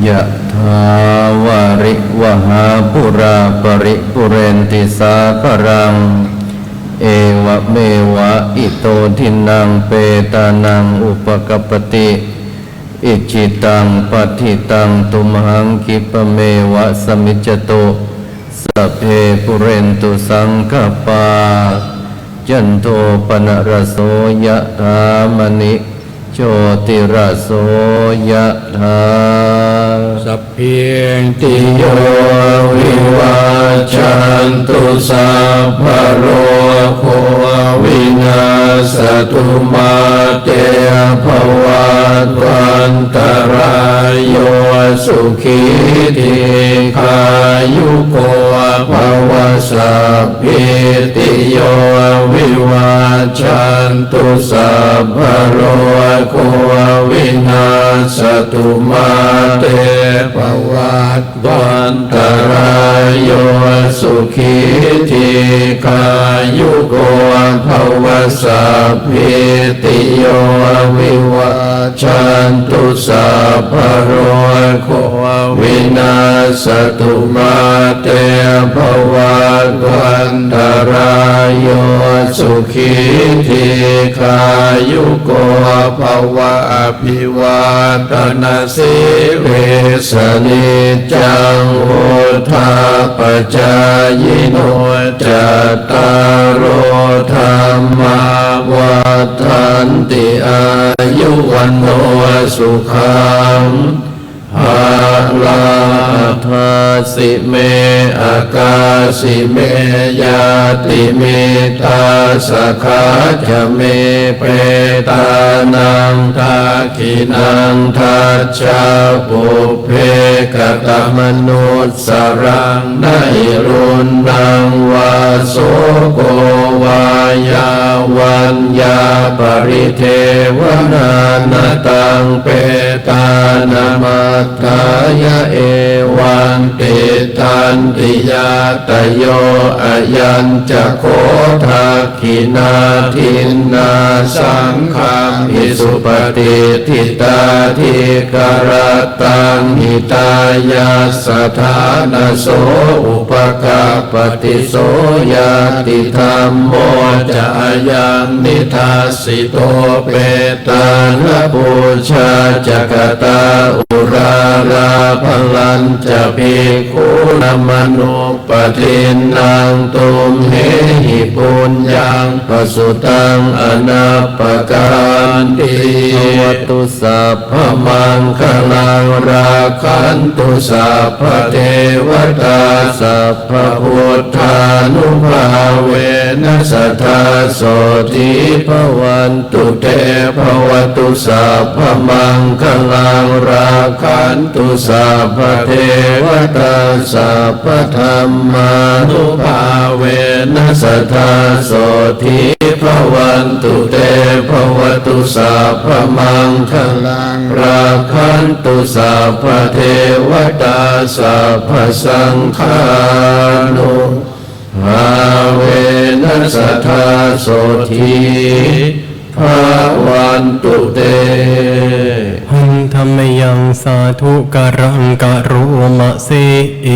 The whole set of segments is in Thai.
ยะถาวาริวหาปุราปริปุเรนติสาครังเอวะเมวะอิโตทินังเปตานังอุปกัปปติอิจิตังปฏิตังตุมหังคิปะเมวะสมิจจโตสัพเพปุเรนตุสังคปาจันโทปนะระโสยะถามณิโชติระโสยะถาสัพเพติโยวิวัจจันตุสัพพะโรโควินาศตุมาเตภวัตวันตรายโยสุขีทีขายุโกภวสัพพิติโยวิวัจจันตุสัพพะโรโควินาศตุมาเตภวัตวันตรายโยสุขีทีขายุโกภวสัพพิติโยวิวัจจันตุสัพพะโรโควินาศตุมาเตภวัตวันตรายโยสุขีทีขายุโกภวะอภิวาทนาสิเวสนิจังโหทาปจายโนจัตตารโอธรรมาวัฏันติอายุวันโนสุขังภาลังทาสิเมอากาสิเมยาติเมตาสขาจะเมเปตานังทาคินังทัจจาปุเพกตมนุสสรังไนรุณังวาโสโกวายาวันยาปริเทวนานาตังเปตานามัตตายะเอวังติตันติยาตโยอายัญจะโคทักขินาทินนาสังฆังอิสุปฏิทิตาทิกรตังหิตายาสถานโสอุปกาปฏิโสยาติธรรมโมจะยังนิทัสสิโตเปตานะปูชาจักตาอุราราพลัญจะภิกขุนมนุปทินนางตุมเหหิปุญญังปสุตังอนาปการติวัตุสัพพมังคลังราคันตุสัพพเทวตาสัพพพุทธานุภาเวนัสทธาโสติภวันตุเตภวตุสัพพมังคลังราคันตุสัพพเทวตาสัพพธรรมานุภาเวนัสทธาโสติภวันตุเตภวตุสัพพมังคลังราคันตุสัพพเทวตาสัพพสังฆานุภาเวนัสทธาโสติภวันตุเตหังธรรมยังสาธุการังกะโรมะเสเอ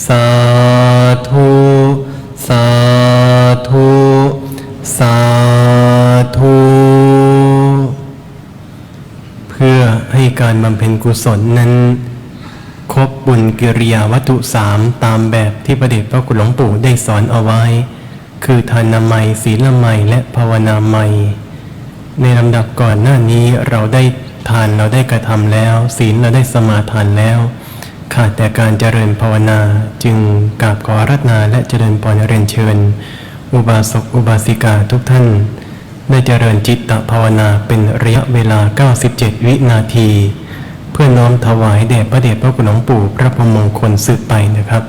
สาธุสาธุสาธุเพื่อให้การบำเพ็ญกุศลนั้นครบบุญกิริยาวัตถุ3ตามแบบที่พระเดชพระคุณหลวงปู่ได้สอนเอาไว้คือทานามัยศีลมัยและภาวนามัยในลำดับก่อนหน้านี้เราได้ทานเราได้กระทำแล้วศีลเราได้สมาทานแล้วขาดแต่การเจริญภาวนาจึงกราบขออาราธนาและเจริญพรเรียนเชิญอุบาสกอุบาสิกาทุกท่านได้เจริญจิตตภาวนาเป็นระยะเวลา97วินาทีเพื่อน้อมถวายแด่พระเดชพระคุณหลวงปู่พระพรหมมงคลสืบไปนะครับ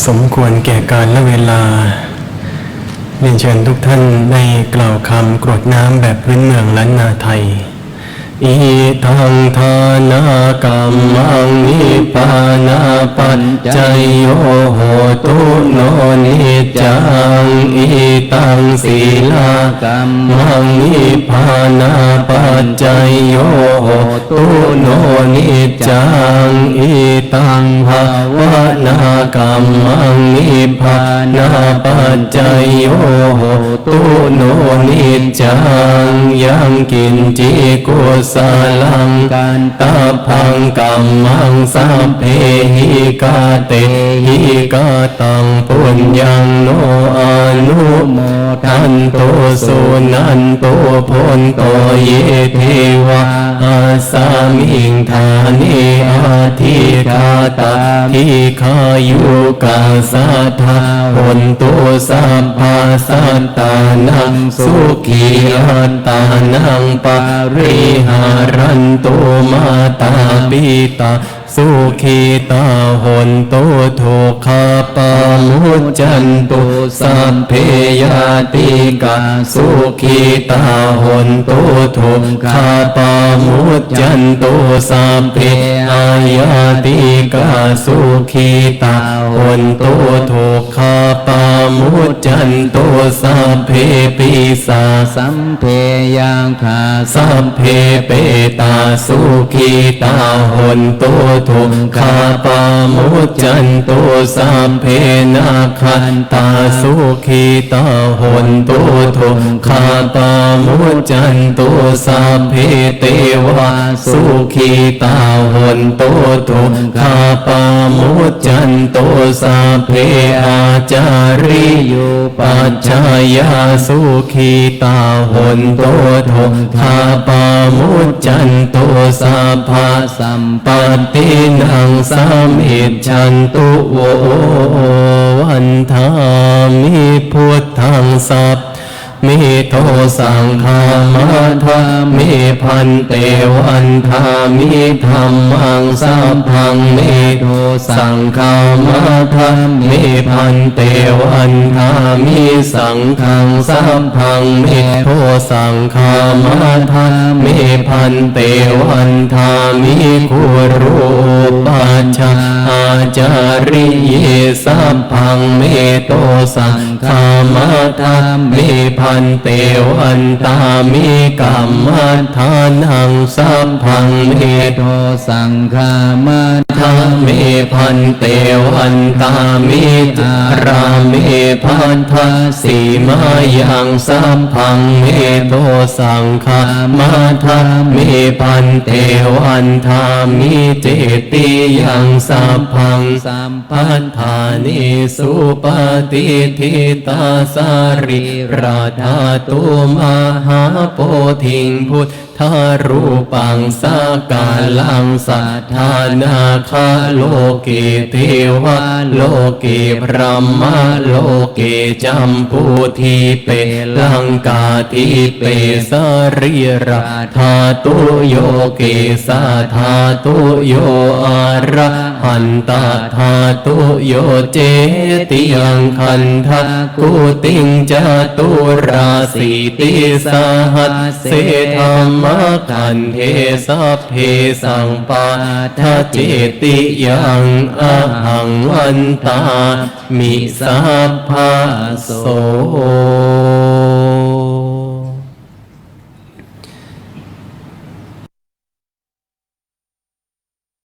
สมควรแก่กาลและเวลาเรียนเชิญทุกท่านได้กล่าวคำกรวดน้ำแบบพื้นเมืองล้านนาไทยอิทังทานากรรมังนิพพานาปัจจยโยโหตุโนนิจจังอิตังศีลากรรมังนิพพานาปัจจยโยโหตุโนนิจจังอิตังภาวนากรรมังนิพพานาปัจจยโยโหตุโนนิจจังยังกินจิกุสลังกันตาพังกัมมังสัพเพหิกาเตหิกาตังปุญญังโนอนุโมทันโตสุนันโตพลโตเยเทวะอาสามิงธานิอาทิคาตาทิคายุกาสัทธาพลโตสัพพาสัตตานังสุขีอัตตานังปาริหารันโตมาตาปิตาสุขีตาหนโตโทคาปามุจจันตุสัพเพยาติกาสุขีตาหนโตโทคาปามุจจันตุสัพเพอายาติกาสุขีตาหนโตโทคาปามุจจันตุสัพเพปิสาสัมเพยังคาสัพเพเปตาสุขีตาหนโตทุกขาปามุจจันโตสัพเพนาคันตาสุขีตาหนโตทุกขาปามุจจันโตสัพเพเทวาสุขีตาหนโตทุกขาปามุจจันโตสัพเพอาจาริยุปัจจายาสุขีตาหนโตทุกขาปามุจจันโตสัพพะสัมปตินังสามิจฉันตุโววันธามิพุทธังสัพมิโทสังฆามาธามิพันเตวันธามิธัมมังสัพพังมิโทสังฆามาธามิพันเตวันธามิสังฆังสัพพังมิโทสังฆามาธามิพันเตวันธามิคุรูปัจจาอาจาริเยสัพพังมิโทสังฆามาธามิพันเตวันตามิกัมมัฏฐานังสัพพังมิโทสังฆามัฏฐามิพันเตวันตามิจารามิพันธาสีมายังสัพพังมิโทสังฆามัฏฐามิพันเตวันธามิเจติยังสัพพังสัมพันธานิสุปฏิทิตาสาริราธาตุมหาโพธิงพุทธารูปังสากาลังสัทธานาคาโลเกเทวะโลเกพระมะโลเกจัมพูทีเปลังกาทีเปสริราธาตุโยเกสาธาตุโยอาระหันตาธาตุโยเจติยังคันทะกุติงจตุราสีติสหัสเสธรรมขันเทสัพเพสังปาทะเจติยังอะหังวันตามิสัพพะโส